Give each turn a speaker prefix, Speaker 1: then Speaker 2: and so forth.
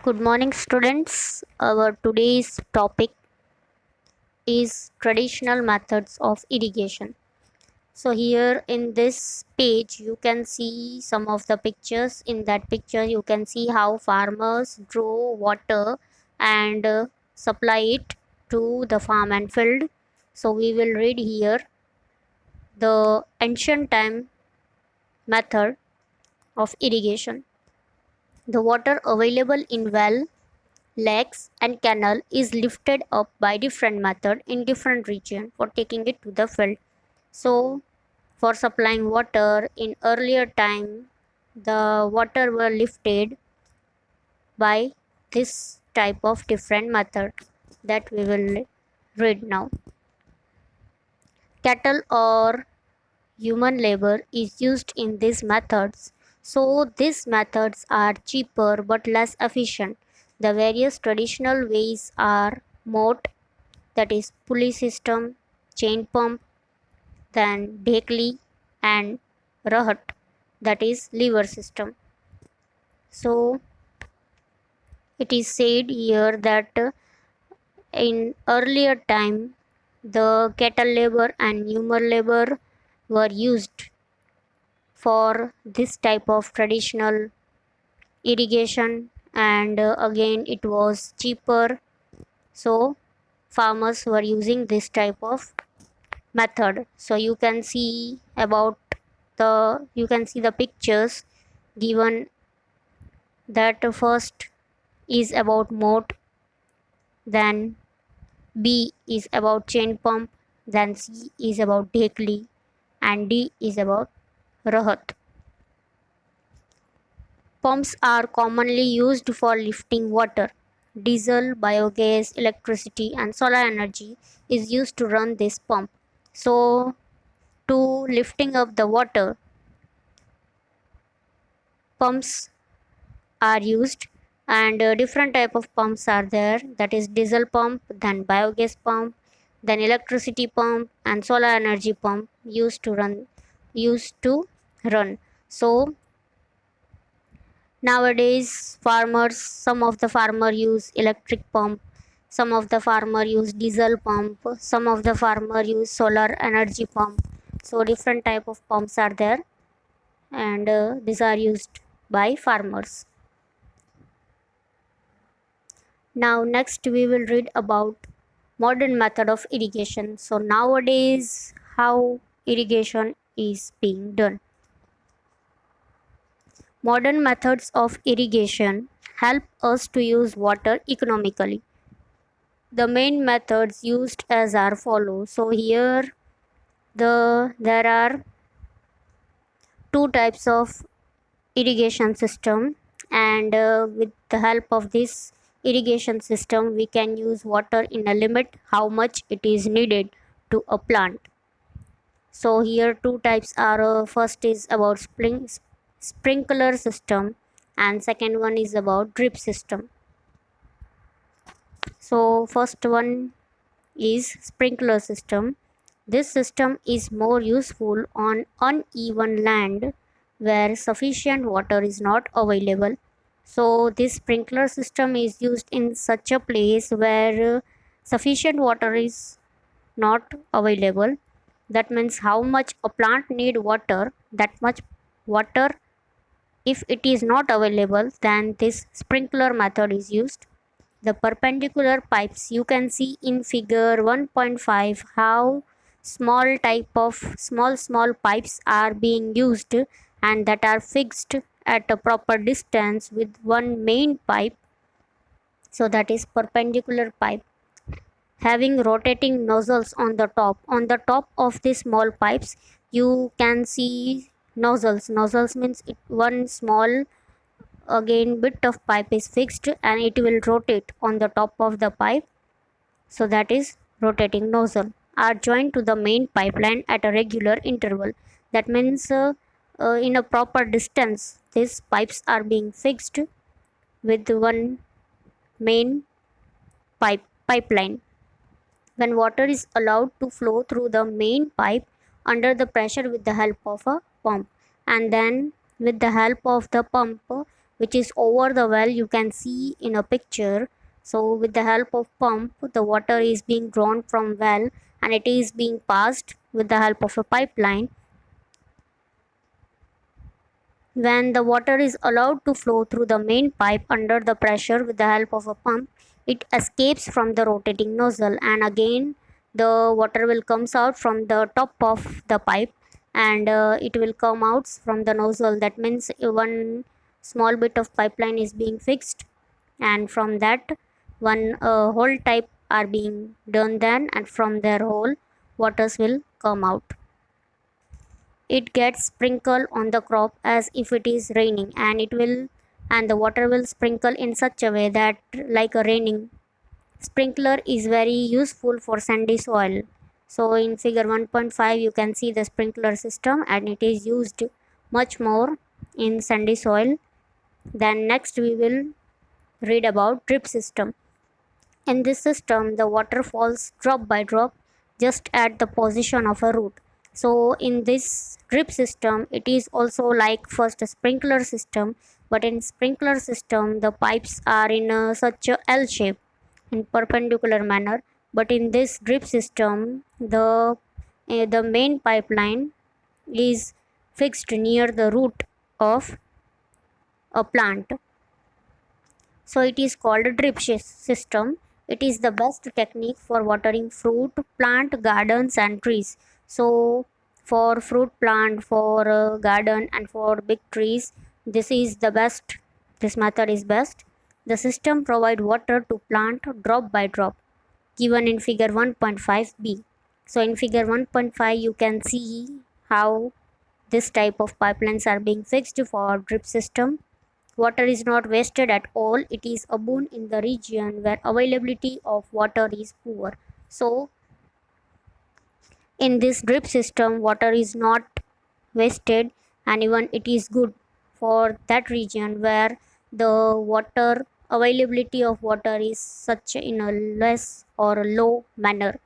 Speaker 1: Good morning, students. Our today's topic is traditional methods of irrigation. So, here in this page, you can see some of the pictures. In that picture, you can see how farmers draw water and supply it to the farm and field. So, we will read here the ancient time method of irrigation. The water available in well, lakes and canal is lifted up by different method in different region for taking it to the field. So for supplying water in earlier time, the water were lifted by this type of different method that we will read now. Cattle or human labor is used in these methods, so these methods are cheaper but less efficient. The various traditional ways are moat, that is pulley system, chain pump, then Dhekli, and Rahat, that is lever system. So it is said here that in earlier time the cattle labor and human labor were used for this type of traditional irrigation, and again it was cheaper, so farmers were using this type of method. So you can see the pictures given, that first is about moat, then B is about chain pump, then C is about Dhekli, and D is about Rahat. Pumps are commonly used for lifting water. Diesel, biogas, electricity, and solar energy is used to run this pump. So, to lifting up the water, pumps are used, and different type of pumps are there. That is diesel pump, then biogas pump, then electricity pump, and solar energy pump used to run. So nowadays, some of the farmer use electric pump, some of the farmer use diesel pump, some of the farmer use solar energy pump. So different type of pumps are there, and these are used by farmers. Now next we will read about modern method of irrigation. So nowadays how irrigation is being done. Modern methods of irrigation help us to use water economically. The main methods used as are follows. So here there are two types of irrigation system, and with the help of this irrigation system we can use water in a limit how much it is needed to a plant. So here two types are, first is about sprinkler system, and second one is about drip system. So first one is sprinkler system. This system is more useful on uneven land where sufficient water is not available. So this sprinkler system is used in such a place where sufficient water is not available. That means how much a plant need water, that much water if it is not available, then this sprinkler method is used. The perpendicular pipes, you can see in figure 1.5 how small pipes are being used, and that are fixed at a proper distance with one main pipe. So that is perpendicular pipe having rotating nozzles on the top. On the top of the small pipes you can see nozzles means one small again bit of pipe is fixed and it will rotate on the top of the pipe. So that is rotating nozzle are joined to the main pipeline at a regular interval. That means in a proper distance these pipes are being fixed with one main pipeline. When water is allowed to flow through the main pipe under the pressure with the help of a pump, and then with the help of the pump which is over the well, you can see in a picture. So with the help of pump, the water is being drawn from well and it is being passed with the help of a pipeline. When the water is allowed to flow through the main pipe under the pressure with the help of a pump, it escapes from the rotating nozzle, and again the water will comes out from the top of the pipe, and it will come out from the nozzle. That means one small bit of pipeline is being fixed, and from that one whole type are being done then, and from their hole waters will come out. It gets sprinkled on the crop as if it is raining, and the water will sprinkle in such a way that like a raining. Sprinkler is very useful for sandy soil. So in figure 1.5 you can see the sprinkler system, and it is used much more in sandy soil. Then next we will read about drip system. In this system, the water falls drop by drop just at the position of a root. So in this drip system, it is also like first a sprinkler system, but in sprinkler system, the pipes are in such a L shape in perpendicular manner. But in this drip system, the main pipeline is fixed near the root of a plant, so it is called a system. It is the best technique for watering fruit plant, gardens and trees. So for fruit plant, for garden and for big trees, this is the best. This method is best. The system provide water to plant drop by drop, given in figure 1.5b. So in figure 1.5 you can see how this type of pipelines are being fixed for drip system. Water is not wasted at all. It is a boon in the region where availability of water is poor. So in this drip system, water is not wasted, and even it is good for that region where the water availability of water is such in a less or a low manner.